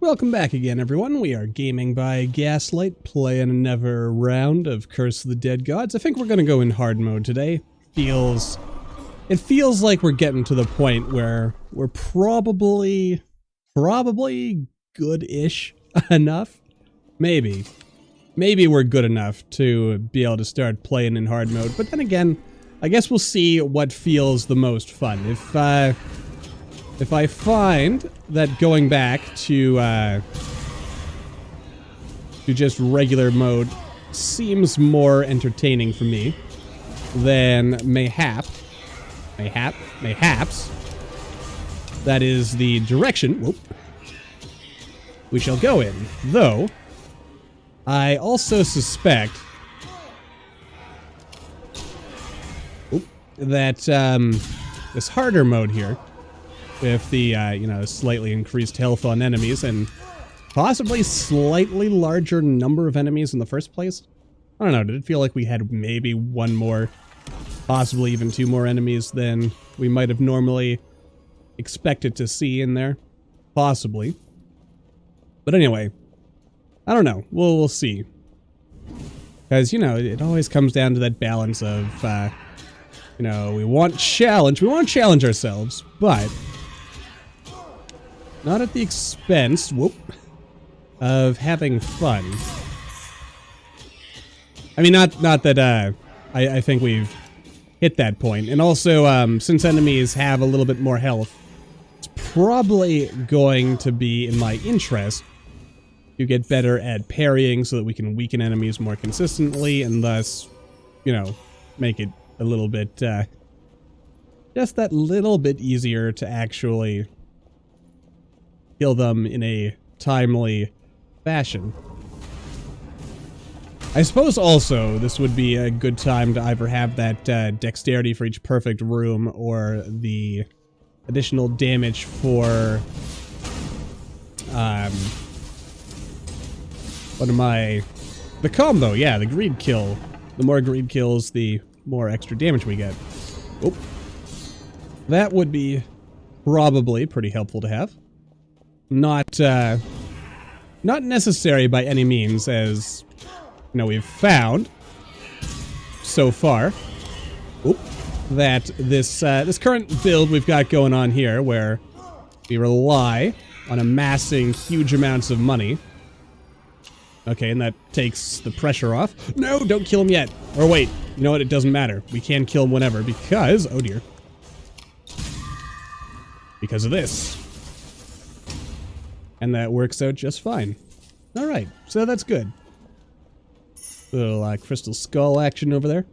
Welcome back again, everyone. We are gaming by Gaslight, playing another round of Curse of the Dead Gods. I think we're gonna go in hard mode today. It feels like we're getting to the point where we're probably good-ish enough. Maybe we're good enough to be able to start playing in hard mode. But then again, I guess we'll see what feels the most fun. If I find that going back to just regular mode seems more entertaining for me, then mayhaps, that is the direction we shall go in. Though, I also suspect that this harder mode here, with the, slightly increased health on enemies and possibly slightly larger number of enemies in the first place. I don't know, did it feel like we had maybe one more, possibly even two more enemies than we might have normally expected to see in there? Possibly. But anyway, I don't know. We'll see. Because, it always comes down to that balance of, we want to challenge ourselves, but not at the expense, of having fun. I mean, not that, I think we've hit that point. And also, since enemies have a little bit more health, it's probably going to be in my interest to get better at parrying so that we can weaken enemies more consistently and thus, make it a little bit, just that little bit easier to actually kill them in a timely fashion. I suppose also this would be a good time to either have that dexterity for each perfect room or the additional damage for the combo, yeah, the greed kill. The more greed kills, the more extra damage we get. That would be probably pretty helpful to have. Not necessary by any means, as we've found so far that this current build we've got going on here, where we rely on amassing huge amounts of money. Okay, and that takes the pressure off. No, don't kill him yet. Or wait, you know what? It doesn't matter. We can kill him whenever because, oh dear, because of this. And that works out just fine. Alright, so that's good. Little crystal skull action over there.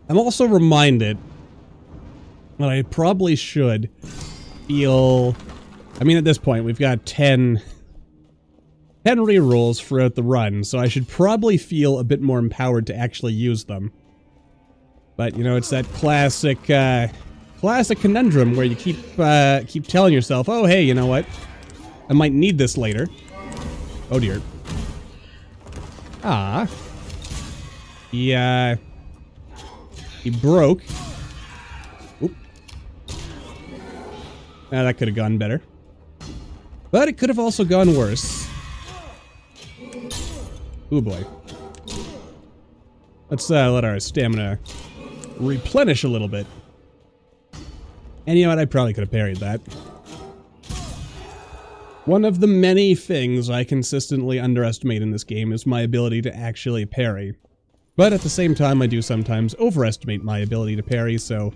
I'm also reminded that I probably should feel... I mean, at this point, we've got 10 rerolls throughout the run, so I should probably feel a bit more empowered to actually use them. But, it's that classic conundrum where you keep telling yourself, oh, hey, you know what? I might need this later. Oh dear. He broke. Oop. That could have gone better. But it could have also gone worse. Ooh boy. Let's let our stamina replenish a little bit. And you know what? I probably could have parried that. One of the many things I consistently underestimate in this game is my ability to actually parry. But at the same time, I do sometimes overestimate my ability to parry, so...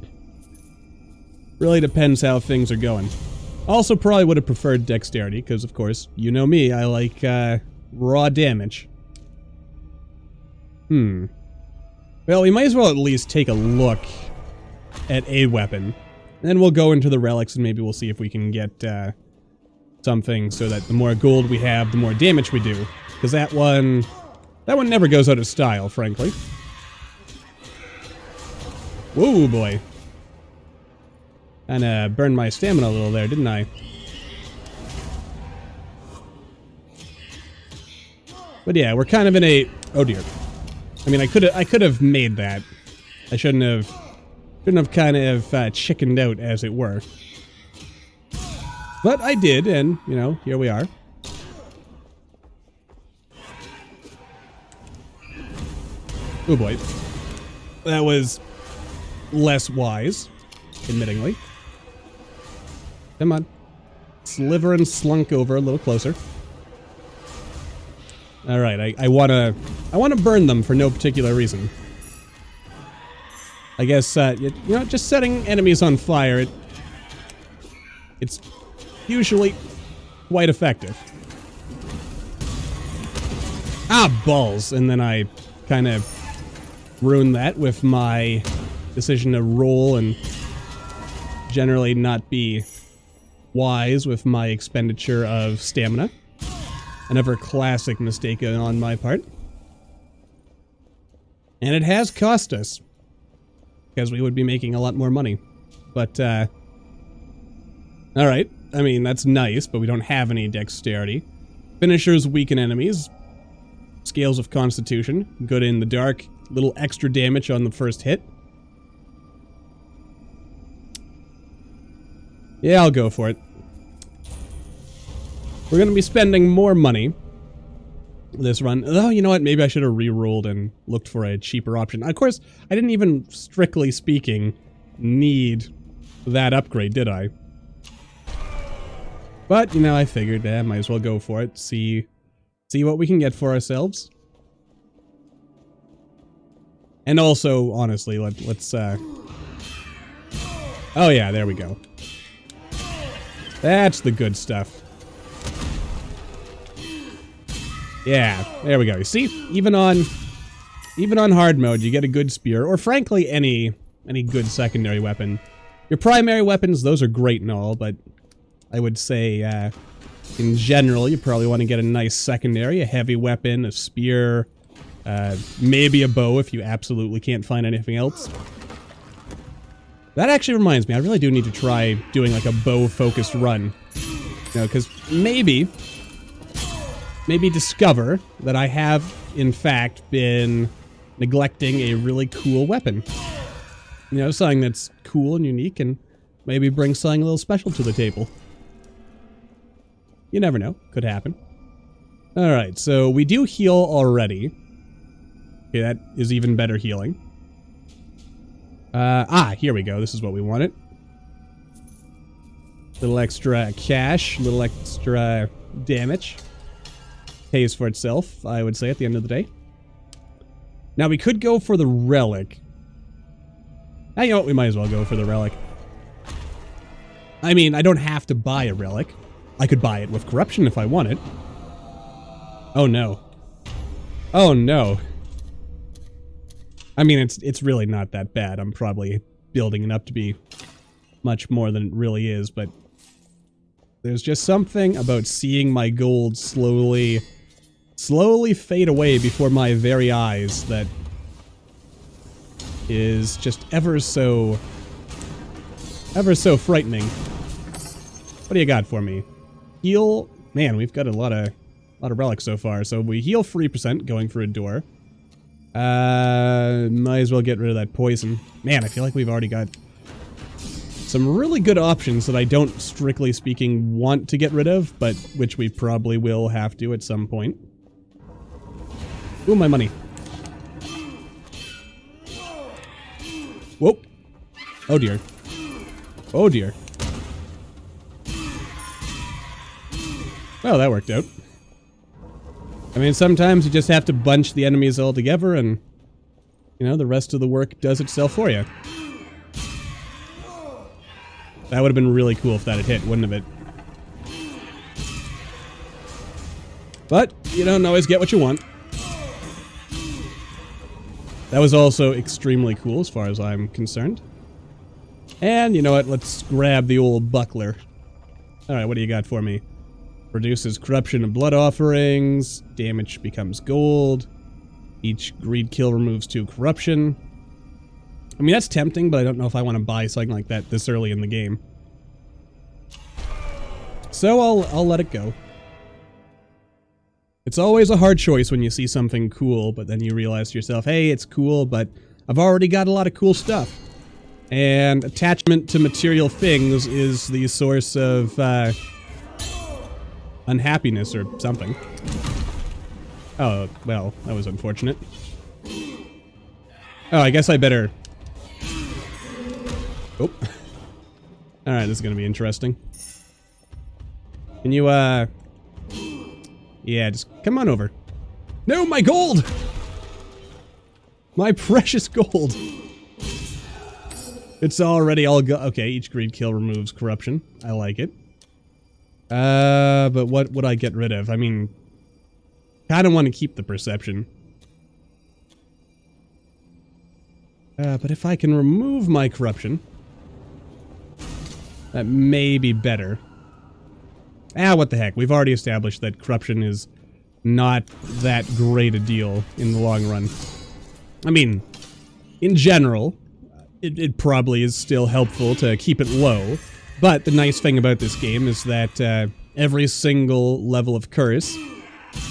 really depends how things are going. Also probably would have preferred dexterity, because of course, you know me, I like raw damage. Well, we might as well at least take a look at a weapon. And then we'll go into the relics and maybe we'll see if we can get something so that the more gold we have, the more damage we do. Because that one never goes out of style, frankly. Whoa, boy. Kinda burned my stamina a little there, didn't I? But yeah, we're kind of in a... oh dear. I mean, I could have made that. I shouldn't have kind of chickened out, as it were. But I did, and, you know, here we are. Oh boy. That was less wise, admittingly. Come on. Sliver and slunk over a little closer. Alright, I wanna burn them for no particular reason. I guess, you know, just setting enemies on fire, it's usually quite effective. Ah, balls! And then I kind of ruined that with my decision to roll and generally not be wise with my expenditure of stamina. Another classic mistake on my part. And it has cost us, because we would be making a lot more money. But, alright. I mean, that's nice, but we don't have any dexterity. Finishers weaken enemies. Scales of Constitution. Good in the dark. Little extra damage on the first hit. Yeah, I'll go for it. We're going to be spending more money this run. Oh, you know what? Maybe I should have re-rolled and looked for a cheaper option. Of course, I didn't even, strictly speaking, need that upgrade, did I? But, you know, I figured, might as well go for it. See what we can get for ourselves. And also, honestly, let's oh yeah, there we go. That's the good stuff. Yeah, there we go. You see, even on hard mode, you get a good spear, or frankly, any good secondary weapon. Your primary weapons, those are great and all, but I would say, in general, you probably want to get a nice secondary, a heavy weapon, a spear, maybe a bow if you absolutely can't find anything else. That actually reminds me, I really do need to try doing like a bow-focused run. You know, because maybe discover that I have, in fact, been neglecting a really cool weapon. You know, something that's cool and unique, and maybe bring something a little special to the table. You never know. Could happen. Alright, so we do heal already. Okay, that is even better healing. Here we go. This is what we wanted. Little extra cash, little extra damage. Pays for itself, I would say, at the end of the day. Now, we could go for the relic. You know what? We might as well go for the relic. I mean, I don't have to buy a relic. I could buy it with corruption if I wanted. Oh, no. Oh, no. I mean, it's really not that bad. I'm probably building it up to be much more than it really is, but there's just something about seeing my gold slowly fade away before my very eyes that is just ever so frightening. What do you got for me? Heal. Man, we've got a lot of relics so far. So we heal 3% going for a door. Might as well get rid of that poison. Man, I feel like we've already got some really good options that I don't, strictly speaking, want to get rid of, but which we probably will have to at some point. Ooh, my money. Whoa. Oh dear. Oh dear. Well, that worked out. I mean, sometimes you just have to bunch the enemies all together and, you know, the rest of the work does itself for you. That would have been really cool if that had hit, wouldn't it? But, you don't always get what you want. That was also extremely cool as far as I'm concerned. And, you know what, let's grab the old buckler. Alright, what do you got for me? Reduces corruption and blood offerings. Damage becomes gold. Each greed kill removes 2 corruption. I mean, that's tempting, but I don't know if I want to buy something like that this early in the game. So I'll let it go. It's always a hard choice when you see something cool, but then you realize to yourself, hey, it's cool, but I've already got a lot of cool stuff. And attachment to material things is the source of unhappiness or something. Oh, well, that was unfortunate. Oh, I guess I better... Oh. Alright, this is gonna be interesting. Can you, yeah, just come on over. No, my gold! My precious gold! It's already all go- okay, each greed kill removes corruption. I like it. But what would I get rid of? I mean, kinda want to keep the perception. But if I can remove my corruption, that may be better. What the heck. We've already established that corruption is not that great a deal in the long run. I mean, in general, it probably is still helpful to keep it low, but the nice thing about this game is that every single level of curse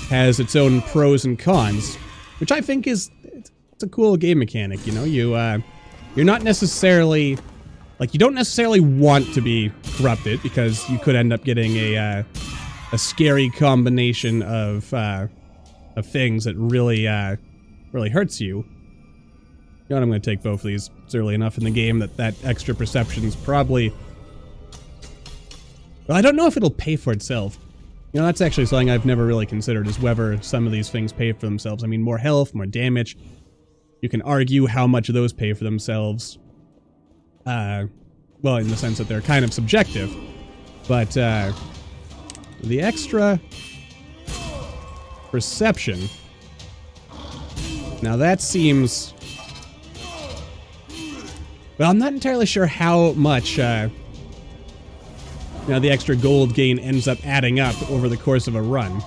has its own pros and cons, which I think is it's a cool game mechanic, you know? You're not necessarily... Like, you don't necessarily want to be corrupted, because you could end up getting a scary combination of things that really, really hurts you. You know what, I'm going to take both of these. It's early enough in the game that extra perception's probably... Well, I don't know if it'll pay for itself. You know, that's actually something I've never really considered, is whether some of these things pay for themselves. I mean, more health, more damage. You can argue how much of those pay for themselves. Well, in the sense that they're kind of subjective. But, the extra perception... Now that seems... Well, I'm not entirely sure how much, the extra gold gain ends up adding up over the course of a run.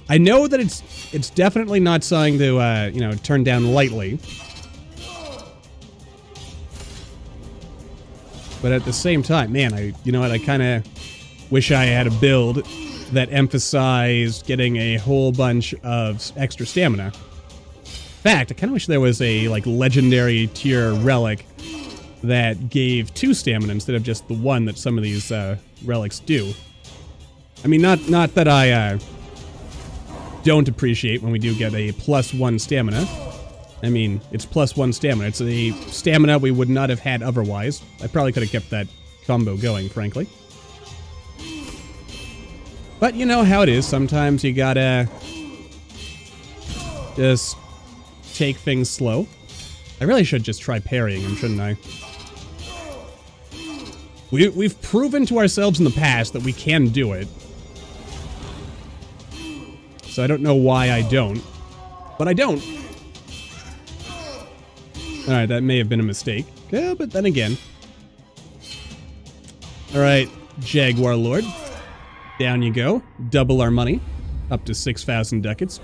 I know that it's definitely not something to, turn down lightly. But at the same time, man, you know what, I kind of wish I had a build that emphasized getting a whole bunch of extra stamina. In fact, I kind of wish there was a, legendary tier relic that gave 2 stamina instead of just the 1 that some of these, relics do. I mean, not that I, don't appreciate when we do get a +1 stamina. I mean, it's +1 stamina. It's a stamina we would not have had otherwise. I probably could have kept that combo going, frankly. But you know how it is. Sometimes you gotta just take things slow. I really should just try parrying him, shouldn't I? We've proven to ourselves in the past that we can do it. So I don't know why I don't. But I don't. Alright, that may have been a mistake. Yeah, but then again. Alright, Jaguar Lord. Down you go. Double our money. Up to 6,000 ducats.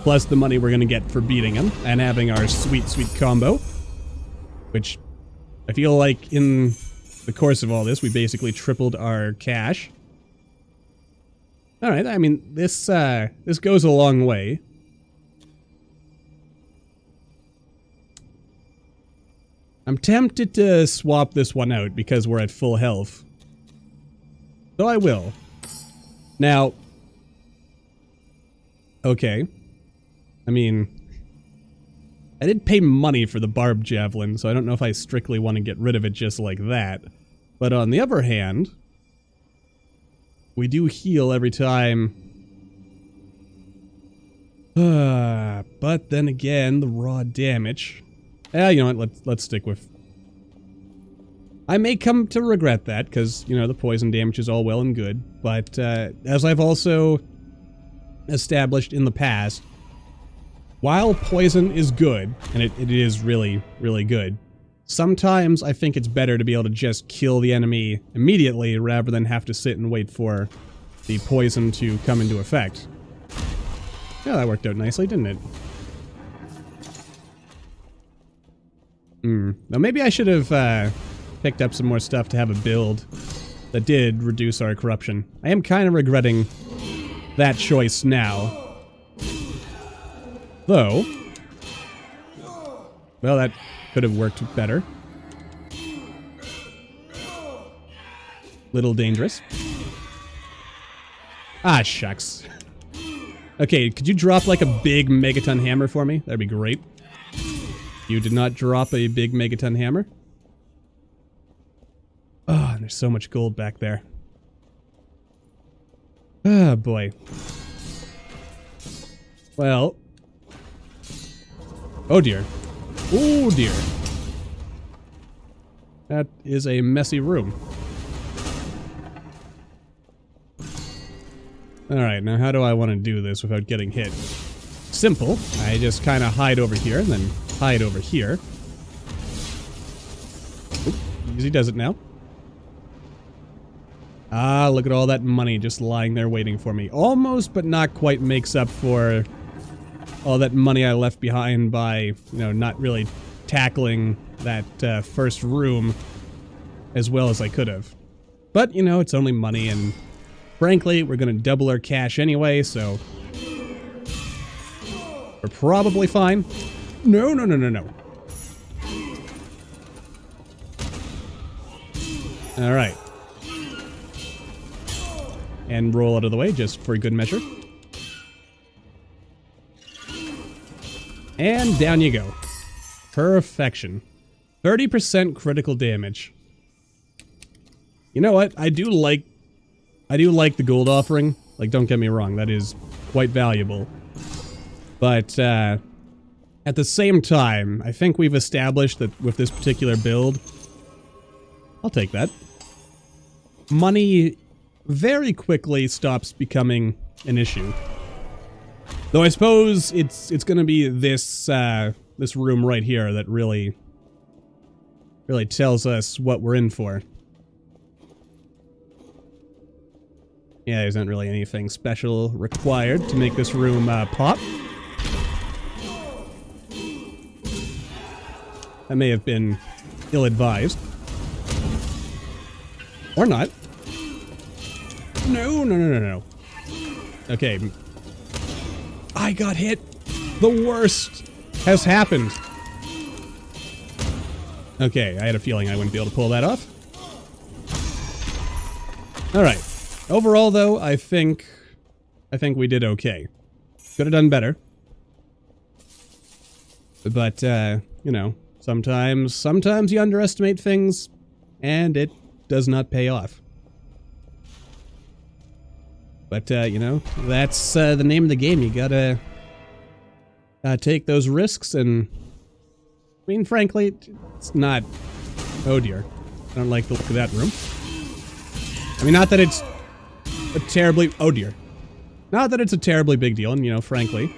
Plus the money we're gonna get for beating him. And having our sweet, sweet combo. Which, I feel like in the course of all this, we basically tripled our cash. Alright, I mean, this goes a long way. I'm tempted to swap this one out because we're at full health. So I will. Now... Okay. I mean... I did pay money for the barbed javelin, so I don't know if I strictly want to get rid of it just like that. But on the other hand... We do heal every time... but then again, the raw damage... you know what, let's stick with... I may come to regret that, because, the poison damage is all well and good, but, as I've also established in the past, while poison is good, and it is really, really good, sometimes I think it's better to be able to just kill the enemy immediately, rather than have to sit and wait for the poison to come into effect. Yeah, that worked out nicely, didn't it? Now maybe I should have picked up some more stuff to have a build that did reduce our corruption. I am kind of regretting that choice now. Though, well, that could have worked better. Little dangerous. Ah, shucks. Okay, could you drop like a big megaton hammer for me? That'd be great. You did not drop a big megaton hammer. Oh, and there's so much gold back there. Oh, boy. Well. Oh, dear. Oh, dear. That is a messy room. Alright, now how do I want to do this without getting hit? Simple. I just kind of hide over here and then hide over here. Oop, easy does it now. Ah, look at all that money just lying there waiting for me. Almost, but not quite makes up for all that money I left behind by, you know, not really tackling that first room as well as I could have. But, you know, it's only money, and frankly, we're going to double our cash anyway, so we're probably fine. No, no, no, no, no. All right. And roll out of the way, just for good measure. And down you go. Perfection. 30% critical damage. You know what? I do like the gold offering. Like, don't get me wrong, that is quite valuable. But, at the same time, I think we've established that with this particular build, I'll take that. Money very quickly stops becoming an issue. Though I suppose it's gonna be this this room right here that really tells us what we're in for. Yeah, there's not really anything special required to make this room pop. That may have been ill-advised. Or not. No, no, no, no, no. Okay. I got hit. The worst has happened. Okay, I had a feeling I wouldn't be able to pull that off. Alright. Overall, though, I think we did okay. Could have done better. But, you know, sometimes you underestimate things, and it does not pay off. But, you know, that's the name of the game. You gotta take those risks, and I mean, frankly, it's not... Oh dear. I don't like the look of that room. I mean, not that it's a terribly... Oh dear. Not that it's a terribly big deal, and, you know, frankly,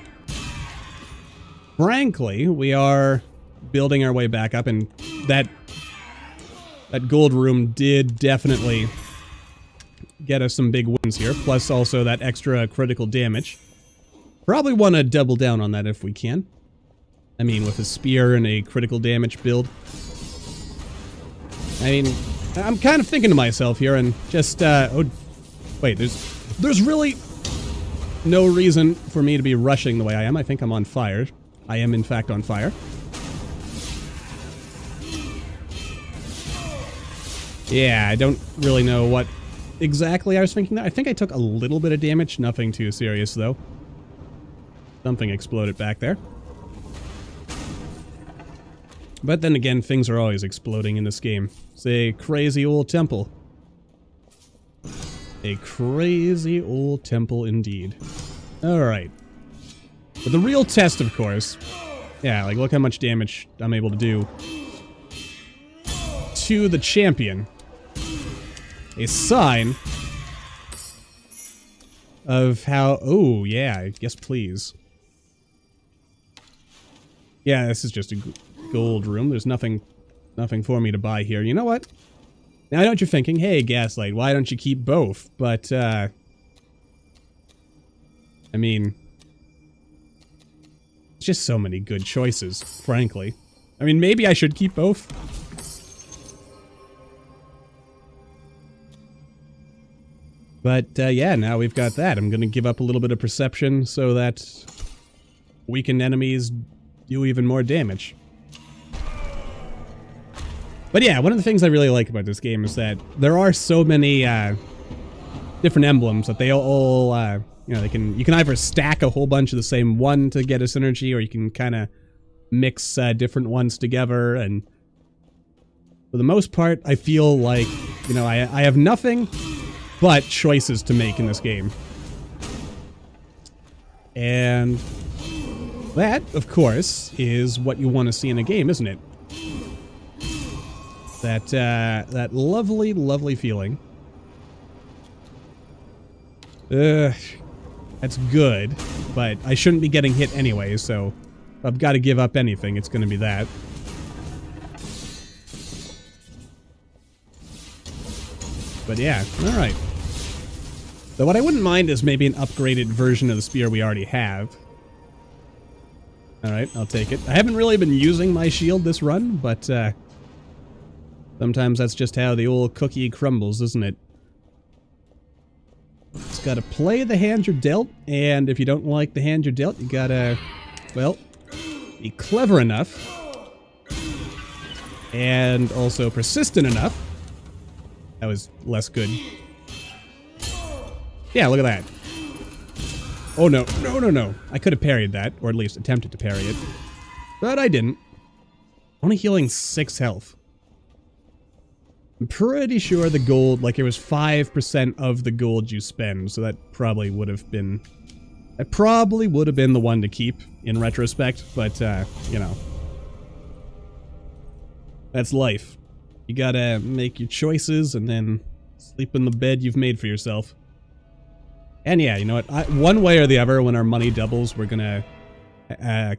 we are building our way back up, and that gold room did definitely get us some big wins here, plus also that extra critical damage. Probably want to double down on that if we can. I mean, with a spear and a critical damage build. I mean, I'm kind of thinking to myself here and just, oh, wait, there's really no reason for me to be rushing the way I am. I think I'm on fire. I am, in fact, on fire. Yeah, I don't really know what exactly I was thinking there. I think I took a little bit of damage. Nothing too serious, though. Something exploded back there. But then again, things are always exploding in this game. It's a crazy old temple. A crazy old temple indeed. Alright. But the real test, of course... Yeah, like, look how much damage I'm able to do to the champion. A sign of how... Oh, yeah, yes, please. Yeah, this is just a gold room. There's nothing for me to buy here. You know what? Now I know what you're thinking. Hey, Gaslight, why don't you keep both? But, I mean... It's just so many good choices, frankly. I mean, maybe I should keep both. But, yeah, now we've got that. I'm gonna give up a little bit of perception so that weakened enemies do even more damage. But yeah, one of the things I really like about this game is that there are so many different emblems that they all you know, you can either stack a whole bunch of the same one to get a synergy, or you can kind of mix different ones together. And for the most part, I feel like, you know, I have nothing but choices to make in this game. And that, of course, is what you want to see in a game, isn't it? That lovely, lovely feeling. That's good, but I shouldn't be getting hit anyway, so if I've got to give up anything, it's going to be that. But yeah, alright. So what I wouldn't mind is maybe an upgraded version of the spear we already have. Alright, I'll take it. I haven't really been using my shield this run, but sometimes that's just how the old cookie crumbles, isn't it? Just gotta play the hand you're dealt, and if you don't like the hand you're dealt, you gotta, well, be clever enough and also persistent enough. That was less good. Yeah, look at that. Oh no, no, no, no. I could have parried that, or at least attempted to parry it. But I didn't. Only healing 6 health. I'm pretty sure the gold, like it was 5% of the gold you spend, so that probably would have been... That probably would have been the one to keep, in retrospect, but, you know. That's life. You gotta make your choices and then sleep in the bed you've made for yourself. And yeah, you know what? One way or the other, when our money doubles, we're gonna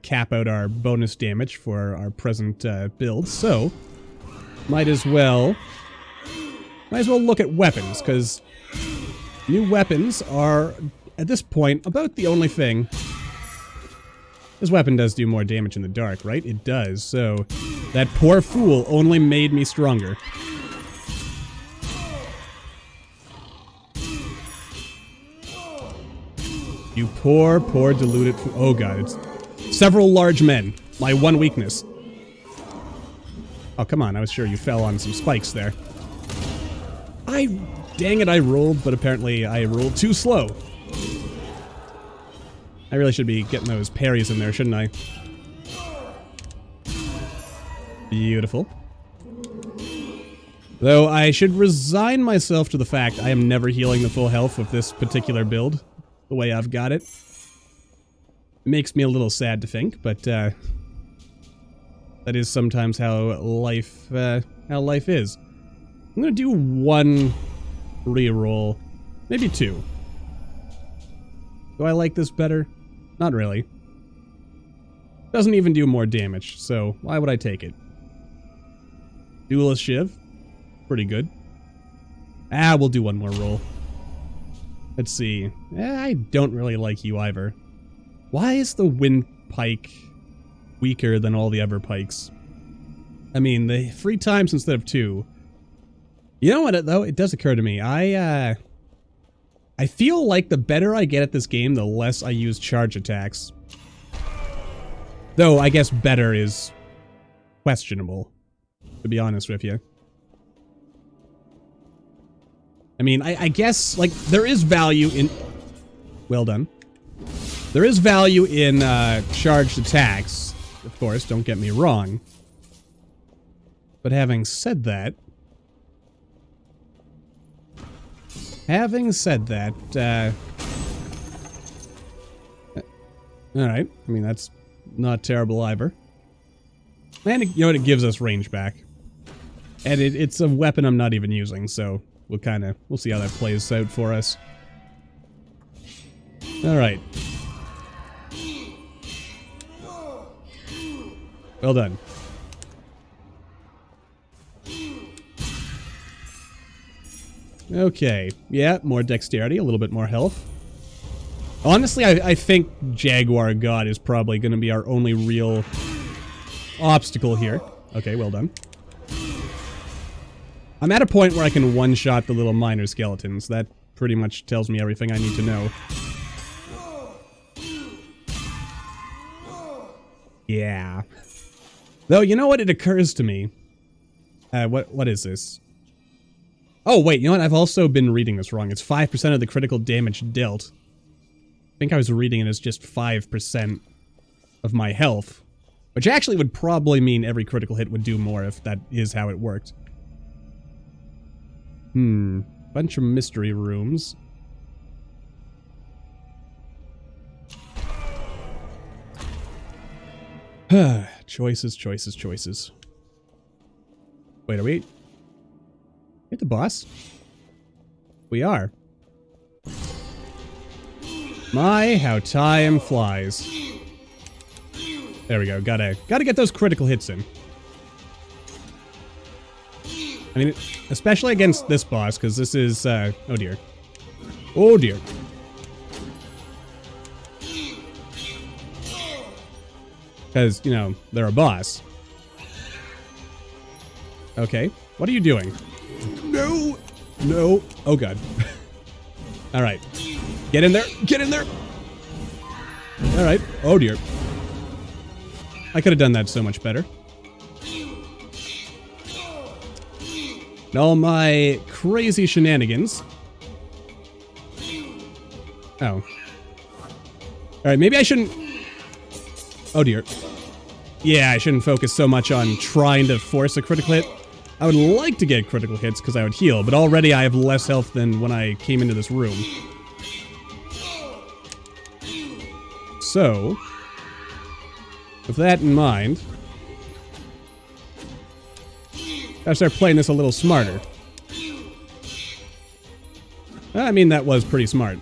cap out our bonus damage for our present build. So, might as well look at weapons, because new weapons are, at this point, about the only thing. This weapon does do more damage in the dark, right? It does, so that poor fool only made me stronger. You poor, poor deluded fool. Oh god, it's several large men. My one weakness. Oh, come on, I was sure you fell on some spikes there. Dang it, I rolled, but apparently I rolled too slow. I really should be getting those parries in there, shouldn't I? Beautiful. Though I should resign myself to the fact I am never healing the full health with this particular build, the way I've got it. It makes me a little sad to think, but that is sometimes how life is. I'm gonna do one reroll, maybe 2. Do I like this better? Not really. Doesn't even do more damage, so why would I take it? Duelist Shiv. Pretty good. We'll do one more roll. Let's see. I don't really like you either. Why is the wind pike weaker than all the other pikes? I mean, the 3 times instead of 2. You know what, though? It does occur to me. I feel like the better I get at this game, the less I use charge attacks. Though, I guess better is questionable, to be honest with you. I mean, I guess, like, there is value in... Well done. There is value in charged attacks, of course, don't get me wrong. But having said that... Alright, I mean, that's not terrible either. And, you know what, it gives us range back. And it's a weapon I'm not even using, so we'll see how that plays out for us. Alright. Well done. Okay, yeah, more dexterity, a little bit more health. Honestly, I think Jaguar God is probably going to be our only real obstacle here. Okay, well done. I'm at a point where I can one-shot the little minor skeletons. That pretty much tells me everything I need to know. Yeah. Though, you know what? It occurs to me. What is this? Oh, wait, you know what? I've also been reading this wrong. It's 5% of the critical damage dealt. I think I was reading it as just 5% of my health. Which actually would probably mean every critical hit would do more if that is how it worked. Bunch of mystery rooms. Choices, choices, choices. Wait, are we at the boss? We are. My, how time flies. There we go. Gotta get those critical hits in. I mean, especially against this boss, because this is, oh dear. Oh dear. Because, you know, they're a boss. Okay. What are you doing? No! No. Oh god. Alright. Get in there! Get in there! Alright. Oh dear. I could have done that so much better. And all my crazy shenanigans. Oh. Alright, maybe I shouldn't... Oh dear. Yeah, I shouldn't focus so much on trying to force a critical hit. I would like to get critical hits because I would heal, but already I have less health than when I came into this room. So, with that in mind, gotta start playing this a little smarter. I mean, that was pretty smart.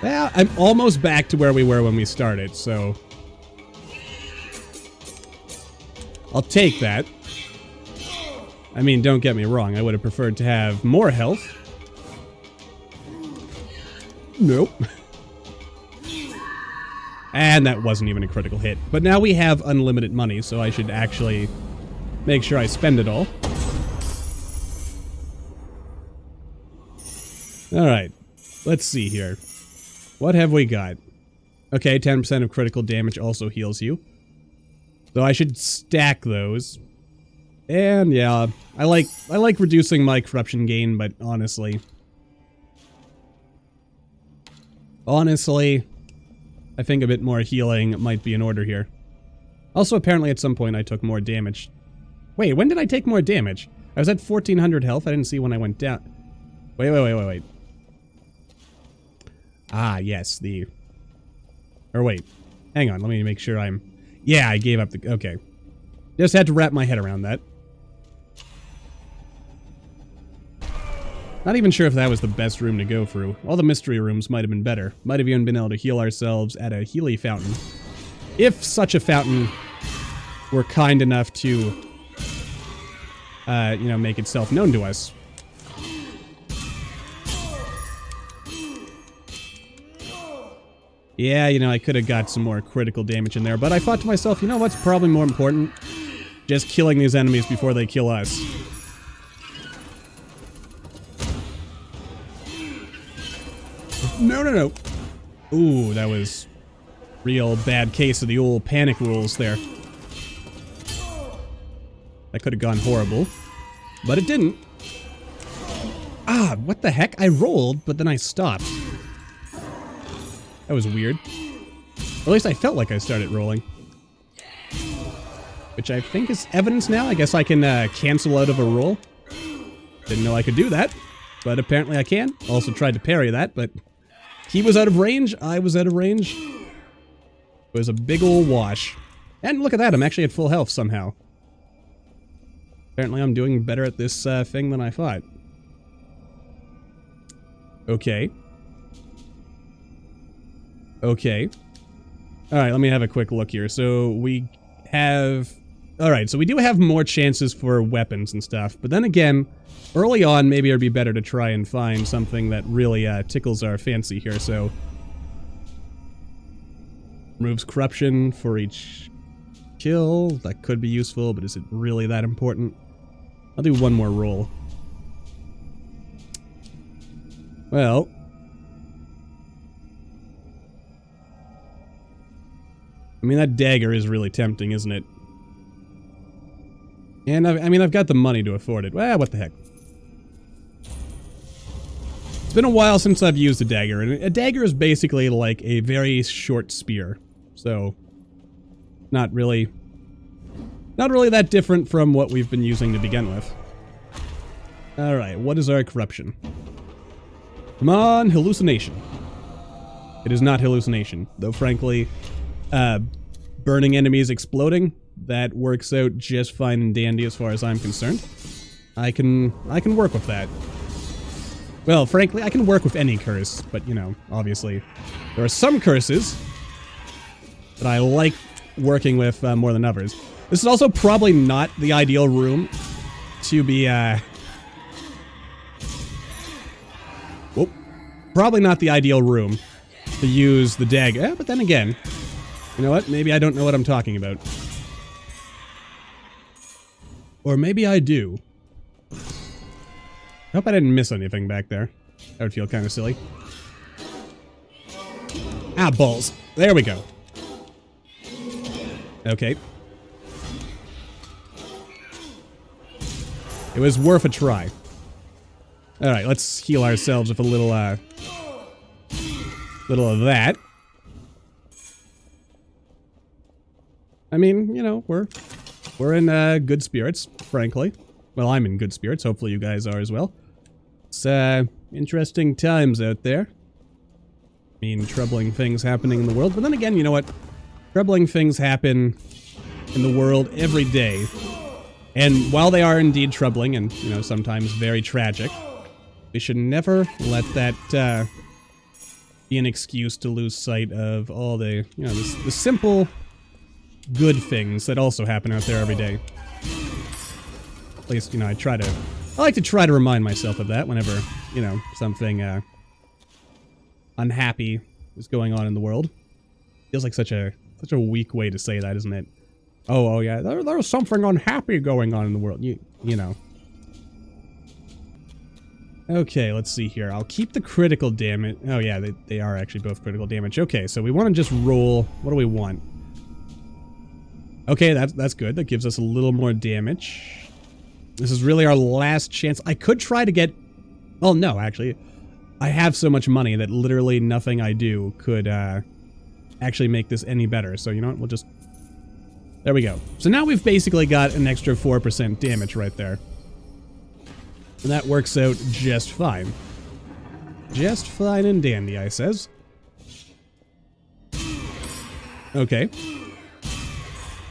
Well, I'm almost back to where we were when we started, so I'll take that. I mean, don't get me wrong, I would have preferred to have more health. Nope. And that wasn't even a critical hit. But now we have unlimited money, so I should actually make sure I spend it all. Alright, let's see here. What have we got? Okay, 10% of critical damage also heals you. So I should stack those. And yeah, I like reducing my corruption gain, but honestly, I think a bit more healing might be in order here. Also, apparently at some point I took more damage. Wait, when did I take more damage? I was at 1400 health. I didn't see when I went down. Wait. Ah, yes, or wait. Hang on, let me make sure I'm... Yeah, I gave up the... Okay. Just had to wrap my head around that. Not even sure if that was the best room to go through. All the mystery rooms might have been better. Might have even been able to heal ourselves at a Healy fountain. If such a fountain were kind enough to, you know, make itself known to us. Yeah, you know, I could have got some more critical damage in there, but I thought to myself, you know what's probably more important? Just killing these enemies before they kill us. No. Ooh, that was real bad case of the old panic rules there. That could have gone horrible, but it didn't. Ah, what the heck? I rolled, but then I stopped. That was weird. At least I felt like I started rolling. Which I think is evidence now. I guess I can cancel out of a roll. Didn't know I could do that, but apparently I can. Also tried to parry that, but he was out of range. I was out of range. It was a big ol' wash. And look at that, I'm actually at full health somehow. Apparently I'm doing better at this thing than I thought. Okay. Okay. Alright, let me have a quick look here. So we have... Alright, so we do have more chances for weapons and stuff. But then again, early on, maybe it'd be better to try and find something that really tickles our fancy here. So, removes corruption for each kill. That could be useful, but is it really that important? I'll do one more roll. Well... I mean, that dagger is really tempting, isn't it? And I mean, I've got the money to afford it. Well, what the heck. It's been a while since I've used a dagger, and a dagger is basically like a very short spear. So, not really that different from what we've been using to begin with. Alright, what is our corruption? Come on, hallucination. It is not hallucination, though frankly, burning enemies exploding, that works out just fine and dandy as far as I'm concerned. I can work with that. Well, frankly, I can work with any curse, but you know, obviously, there are some curses that I like working with more than others. This is also probably not the ideal room to be, probably not the ideal room to use the dagger. But then again, you know what? Maybe I don't know what I'm talking about. Or maybe I do. I hope I didn't miss anything back there. That would feel kind of silly. Ah, balls. There we go. Okay. It was worth a try. Alright, let's heal ourselves with a little of that. I mean, you know, we're in good spirits, frankly. Well, I'm in good spirits. Hopefully you guys are as well. It's interesting times out there. I mean, troubling things happening in the world. But then again, you know what? Troubling things happen in the world every day. And while they are indeed troubling and, you know, sometimes very tragic, we should never let that be an excuse to lose sight of all the, you know, the simple good things that also happen out there every day. At least, you know, I like to try to remind myself of that whenever, you know, something unhappy is going on in the world. Feels like such a weak way to say that, isn't it? Oh yeah, there was something unhappy going on in the world. You know. Okay, let's see here. I'll keep the critical damage. Oh yeah, they are actually both critical damage. Okay, so we want to just roll. What do we want? Okay, that's good. That gives us a little more damage. This is really our last chance. I could try to get... Well, no, actually. I have so much money that literally nothing I do could actually make this any better. So, you know what? We'll just... There we go. So now we've basically got an extra 4% damage right there. And that works out just fine. Just fine and dandy, I says. Okay.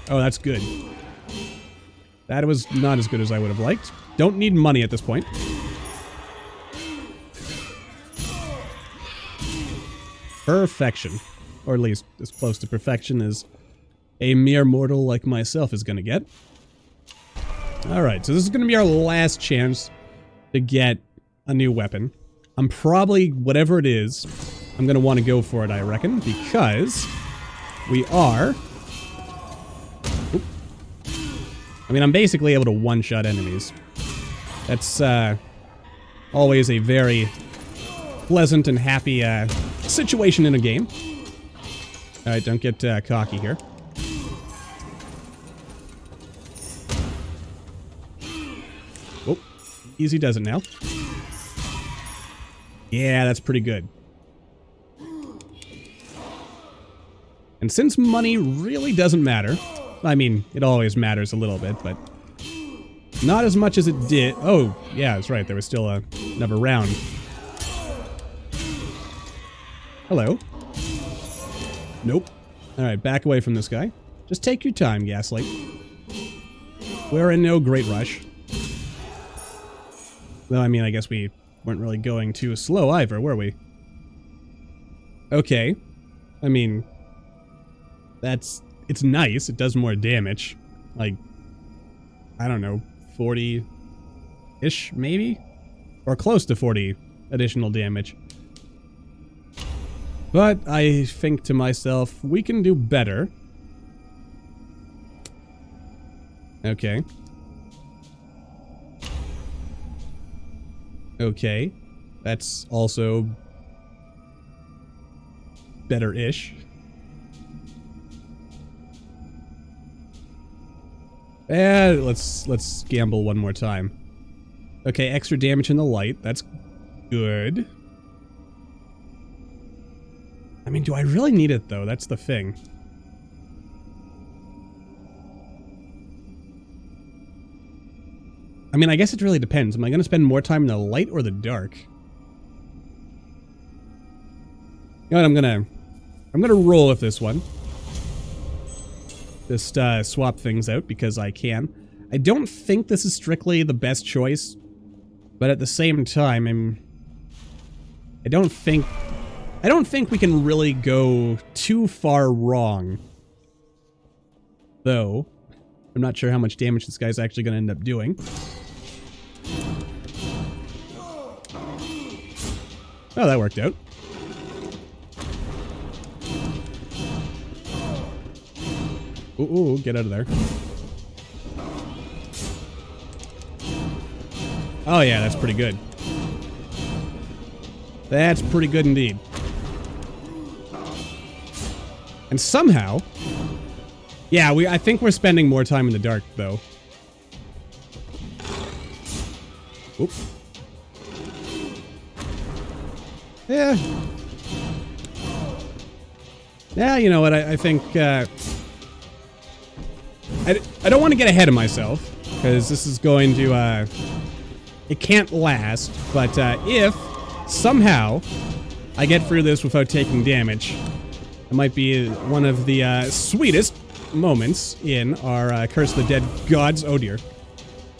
Oh, that's good. That was not as good as I would have liked. Don't need money at this point. Perfection. Or at least as close to perfection as a mere mortal like myself is going to get. Alright, so this is going to be our last chance to get a new weapon. I'm probably, whatever it is, I'm going to want to go for it, I reckon, because we are... Oop. I mean, I'm basically able to one-shot enemies. That's always a very pleasant and happy situation in a game. Alright, don't get cocky here. Oh, easy does it now. Yeah, that's pretty good. And since money really doesn't matter, I mean, it always matters a little bit, but not as much as it did. Oh, yeah, that's right. There was still another round. Hello. Nope. Alright, back away from this guy. Just take your time, Gaslight. We're in no great rush. Though, I mean, I guess we weren't really going too slow either, were we? Okay. I mean, it's nice. It does more damage. Like, I don't know, 40-ish, maybe? Or close to 40 additional damage. But I think to myself, we can do better. Okay. Okay. That's also better-ish. And let's gamble one more time. Okay, extra damage in the light. That's good. I mean, do I really need it, though? That's the thing. I mean, I guess it really depends. Am I going to spend more time in the light or the dark? You know what, I'm gonna roll with this one. Just swap things out because I can. I don't think this is strictly the best choice, but at the same time, I don't think we can really go too far wrong. Though, I'm not sure how much damage this guy's actually going to end up doing. Oh, that worked out. Ooh, get out of there. Oh yeah, that's pretty good. That's pretty good indeed. And somehow... Yeah, I think we're spending more time in the dark, though. Oop. Yeah. Yeah, you know what, I think... I don't want to get ahead of myself, because this is going to, it can't last, but if somehow I get through this without taking damage, it might be one of the sweetest moments in our Curse of the Dead Gods. Oh dear.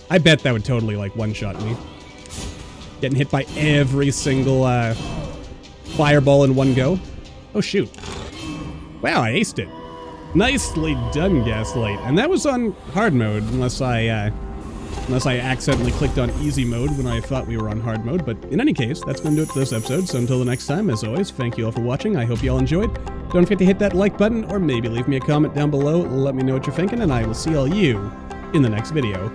I bet that would totally, like, one-shot me. Getting hit by every single fireball in one go. Oh shoot. Wow, I aced it. Nicely done, Gaslight. And that was on hard mode, unless I accidentally clicked on easy mode when I thought we were on hard mode. But in any case, that's going to do it for this episode. So until the next time, as always, thank you all for watching. I hope you all enjoyed. Don't forget to hit that like button, or maybe leave me a comment down below. Let me know what you're thinking, and I will see all you in the next video.